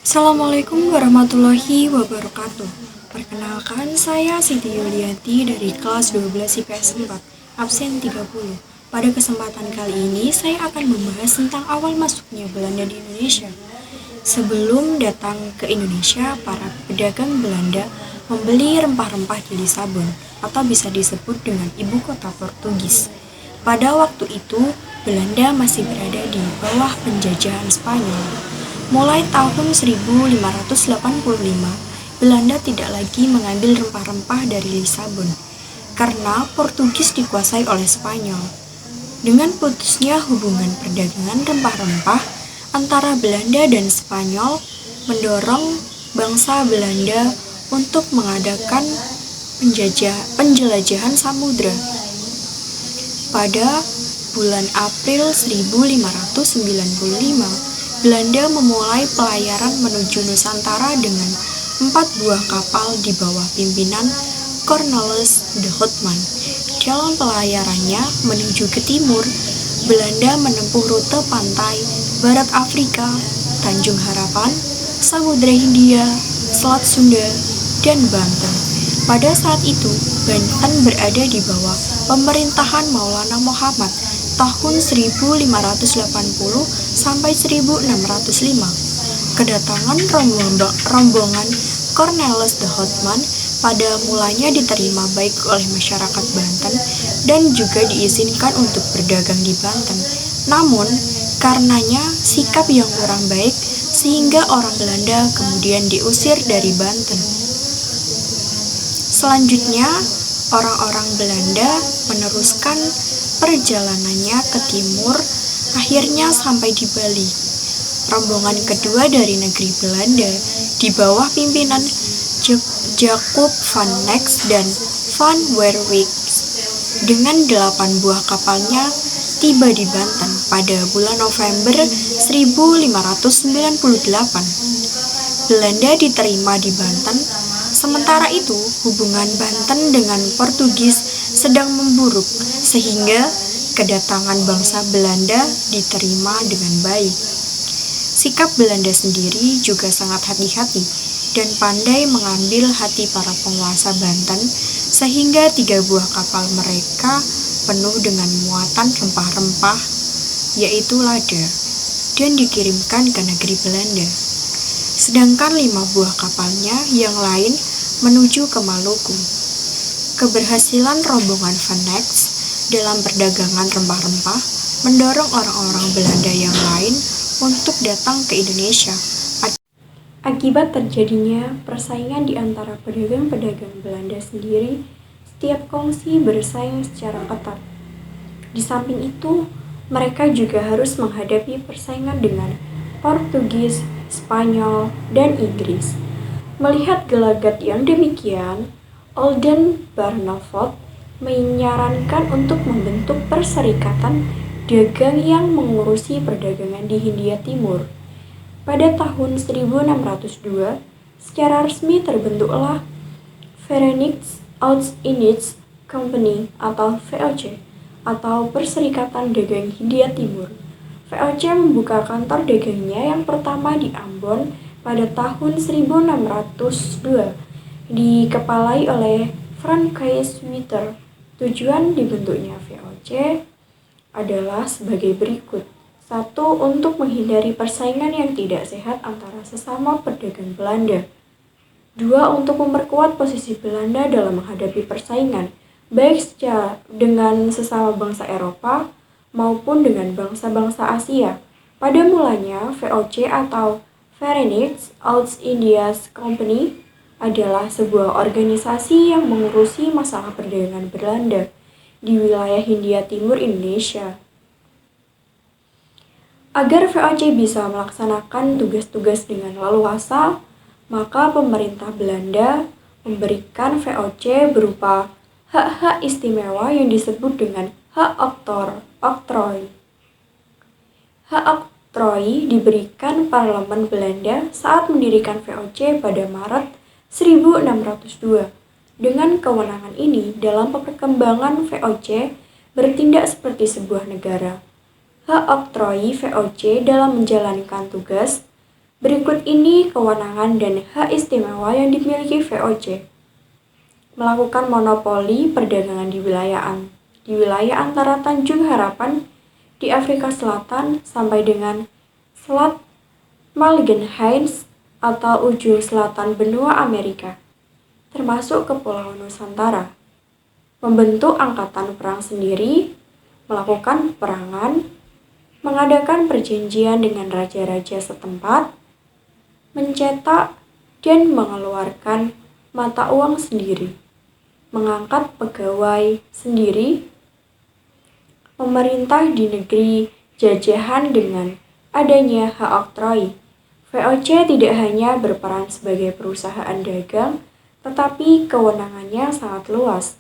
Assalamualaikum warahmatullahi wabarakatuh. Perkenalkan, saya Siti Yulianti dari kelas 12 IPS 4, absen 30. Pada kesempatan kali ini, saya akan membahas tentang awal masuknya Belanda di Indonesia. Sebelum datang ke Indonesia, para pedagang Belanda membeli rempah-rempah di Lisabon, atau bisa disebut dengan ibu kota Portugis. Pada waktu itu, Belanda masih berada di bawah penjajahan Spanyol. Mulai tahun 1585, Belanda tidak lagi mengambil rempah-rempah dari Lisabon karena Portugis dikuasai oleh Spanyol. Dengan putusnya hubungan perdagangan rempah-rempah antara Belanda dan Spanyol mendorong bangsa Belanda untuk mengadakan penjelajahan samudra. Pada bulan April 1595, Belanda memulai pelayaran menuju Nusantara dengan 4 buah kapal di bawah pimpinan Cornelis de Houtman. Dalam pelayarannya menuju ke timur, Belanda menempuh rute pantai Barat Afrika, Tanjung Harapan, Samudra Hindia, Selat Sunda, dan Banten. Pada saat itu, Banten berada di bawah pemerintahan Maulana Muhammad tahun 1580 sampai 1605. Kedatangan rombongan Cornelis de Houtman pada mulanya diterima baik oleh masyarakat Banten dan juga diizinkan untuk berdagang di Banten. Namun, karenanya sikap yang kurang baik sehingga orang Belanda kemudian diusir dari Banten. Selanjutnya, orang-orang Belanda meneruskan perjalanannya ke timur, akhirnya sampai di Bali. Rombongan kedua dari negeri Belanda di bawah pimpinan Jacob van Nex dan van Werwijk dengan 8 buah kapalnya tiba di Banten pada bulan November 1598. Belanda diterima di Banten. Sementara itu, hubungan Banten dengan Portugis sedang memburuk, sehingga kedatangan bangsa Belanda diterima dengan baik. Sikap Belanda sendiri juga sangat hati-hati dan pandai mengambil hati para penguasa Banten, sehingga 3 buah kapal mereka penuh dengan muatan rempah-rempah, yaitu lada, dan dikirimkan ke negeri Belanda. Sedangkan 5 buah kapalnya yang lain menuju ke Maluku. Keberhasilan rombongan Van Nex dalam perdagangan rempah-rempah mendorong orang-orang Belanda yang lain untuk datang ke Indonesia. Akibat terjadinya persaingan di antara pedagang-pedagang Belanda sendiri, setiap kongsi bersaing secara ketat. Di samping itu, mereka juga harus menghadapi persaingan dengan Portugis, Spanyol, dan Inggris. Melihat gelagat yang demikian, Alden Barneveldt menyarankan untuk membentuk perserikatan dagang yang mengurusi perdagangan di Hindia Timur. Pada tahun 1602, secara resmi terbentuklah Verenigde Oost-Indisch Compagnie atau VOC, atau Perserikatan Dagang Hindia Timur. VOC membuka kantor dagangnya yang pertama di Ambon pada tahun 1602, dikepalai oleh Francois Witter. Tujuan dibentuknya VOC adalah sebagai berikut. 1. Untuk menghindari persaingan yang tidak sehat antara sesama pedagang Belanda. 2. Untuk memperkuat posisi Belanda dalam menghadapi persaingan, baik secara dengan sesama bangsa Eropa maupun dengan bangsa-bangsa Asia. Pada mulanya, VOC atau Verenigde Oost-Indisch Compagnie adalah sebuah organisasi yang mengurusi masalah perdagangan Belanda di wilayah Hindia Timur Indonesia. Agar VOC bisa melaksanakan tugas-tugas dengan leluasa, maka pemerintah Belanda memberikan VOC berupa hak-hak istimewa yang disebut dengan hak oktrooi. Hak oktrooi diberikan Parlemen Belanda saat mendirikan VOC pada Maret 1602. Dengan kewenangan ini, dalam perkembangan VOC bertindak seperti sebuah negara. Hak oktrooi VOC dalam menjalankan tugas Berikut ini kewenangan dan hak istimewa yang dimiliki VOC. Melakukan monopoli perdagangan di wilayah antara Tanjung Harapan di Afrika Selatan sampai dengan Selat Malgenhines atau ujung selatan benua Amerika, termasuk Kepulauan Nusantara. Membentuk angkatan perang sendiri, melakukan peperangan, mengadakan perjanjian dengan raja-raja setempat, mencetak dan mengeluarkan mata uang sendiri, mengangkat pegawai sendiri, memerintah di negeri jajahan dengan adanya hak oktroi. VOC tidak hanya berperan sebagai perusahaan dagang, tetapi kewenangannya sangat luas.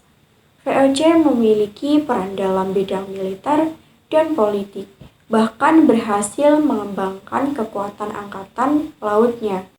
VOC memiliki peran dalam bidang militer dan politik, bahkan berhasil mengembangkan kekuatan angkatan lautnya.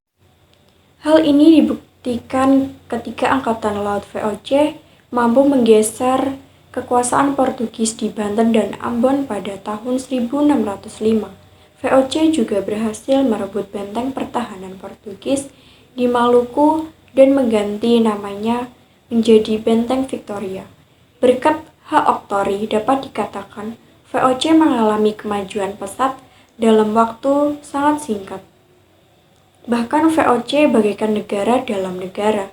Hal ini dibuktikan ketika Angkatan Laut VOC mampu menggeser kekuasaan Portugis di Banten dan Ambon pada tahun 1605. VOC juga berhasil merebut benteng pertahanan Portugis di Maluku dan mengganti namanya menjadi Benteng Victoria. Berkat hak oktroi dapat dikatakan VOC mengalami kemajuan pesat dalam waktu sangat singkat. Bahkan VOC bagaikan negara dalam negara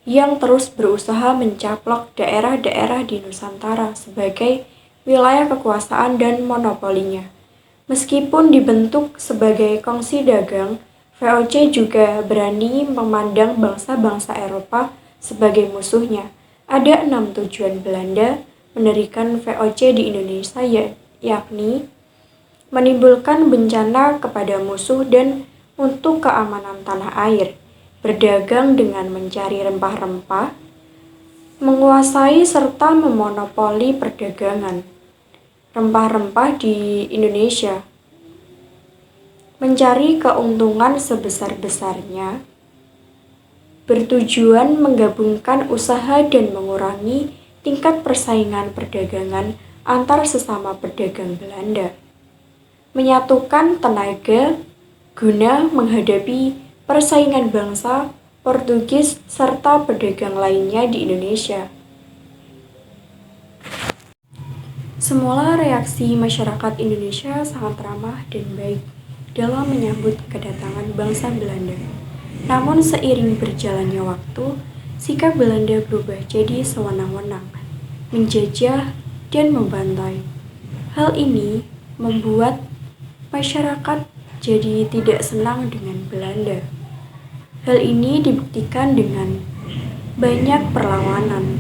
yang terus berusaha mencaplok daerah-daerah di Nusantara sebagai wilayah kekuasaan dan monopolinya. Meskipun dibentuk sebagai kongsi dagang, VOC juga berani memandang bangsa-bangsa Eropa sebagai musuhnya. Ada 6 tujuan Belanda mendirikan VOC di Indonesia, yakni menimbulkan bencana kepada musuh dan untuk keamanan tanah air, berdagang dengan mencari rempah-rempah, menguasai serta memonopoli perdagangan rempah-rempah di Indonesia, mencari keuntungan sebesar-besarnya, bertujuan menggabungkan usaha dan mengurangi tingkat persaingan perdagangan antar sesama pedagang Belanda, menyatukan tenaga guna menghadapi persaingan bangsa Portugis serta pedagang lainnya di Indonesia. Semula reaksi masyarakat Indonesia sangat ramah dan baik dalam menyambut kedatangan bangsa Belanda. Namun seiring berjalannya waktu, sikap Belanda berubah jadi sewenang-wenang, menjajah dan membantai. Hal ini membuat masyarakat jadi tidak senang dengan Belanda. Hal ini dibuktikan dengan banyak perlawanan.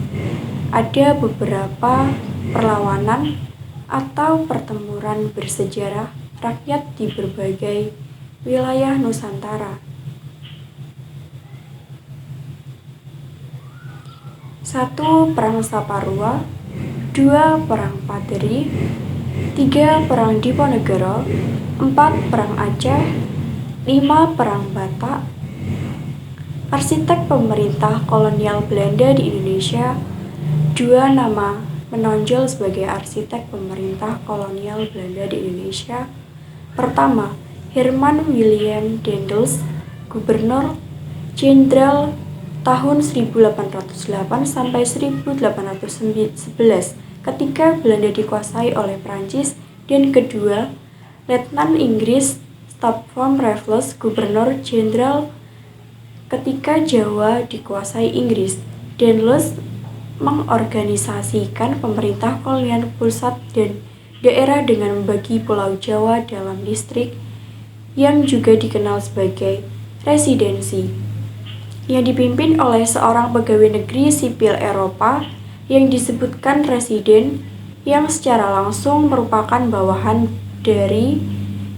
Ada beberapa perlawanan atau pertempuran bersejarah rakyat di berbagai wilayah Nusantara. 1. Perang Saparua, 2. Perang Paderi, 3. Perang Diponegoro, 4. Perang Aceh, 5. Perang Batak. Arsitek pemerintah kolonial Belanda di Indonesia. 2 nama menonjol sebagai arsitek pemerintah kolonial Belanda di Indonesia. Pertama, Herman William Daendels, Gubernur Jenderal tahun 1808 sampai 1811 ketika Belanda dikuasai oleh Prancis, dan kedua, Letnan Inggris Stafford Raffles, Gubernur Jenderal ketika Jawa dikuasai Inggris. Daendels mengorganisasikan pemerintah kolonial pusat dan daerah dengan membagi Pulau Jawa dalam distrik yang juga dikenal sebagai residensi, yang dipimpin oleh seorang pegawai negeri sipil Eropa yang disebutkan residen, yang secara langsung merupakan bawahan dari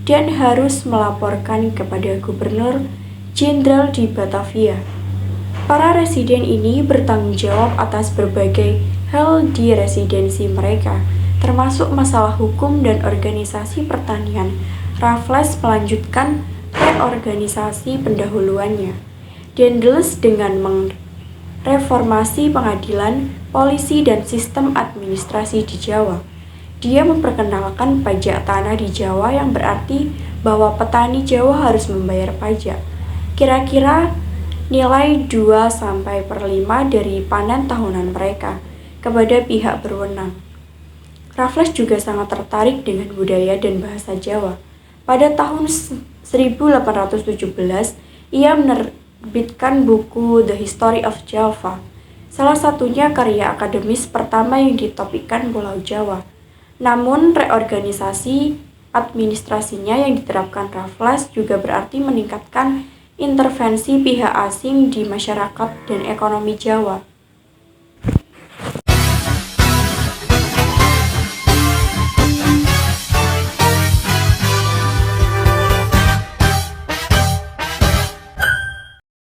dan harus melaporkan kepada Gubernur Jenderal di Batavia. Para residen ini bertanggung jawab atas berbagai hal di residensi mereka, termasuk masalah hukum dan organisasi pertanian. Raffles melanjutkan reorganisasi pendahuluannya. Daendels dengan mereformasi pengadilan, polisi, dan sistem administrasi di Jawa. Dia memperkenalkan pajak tanah di Jawa yang berarti bahwa petani Jawa harus membayar pajak, kira-kira nilai 2/5 dari panen tahunan mereka, kepada pihak berwenang. Raffles juga sangat tertarik dengan budaya dan bahasa Jawa. Pada tahun 1817, ia menerbitkan buku The History of Java, salah satunya karya akademis pertama yang ditopikkan Pulau Jawa. Namun, reorganisasi administrasinya yang diterapkan Raffles juga berarti meningkatkan intervensi pihak asing di masyarakat dan ekonomi Jawa.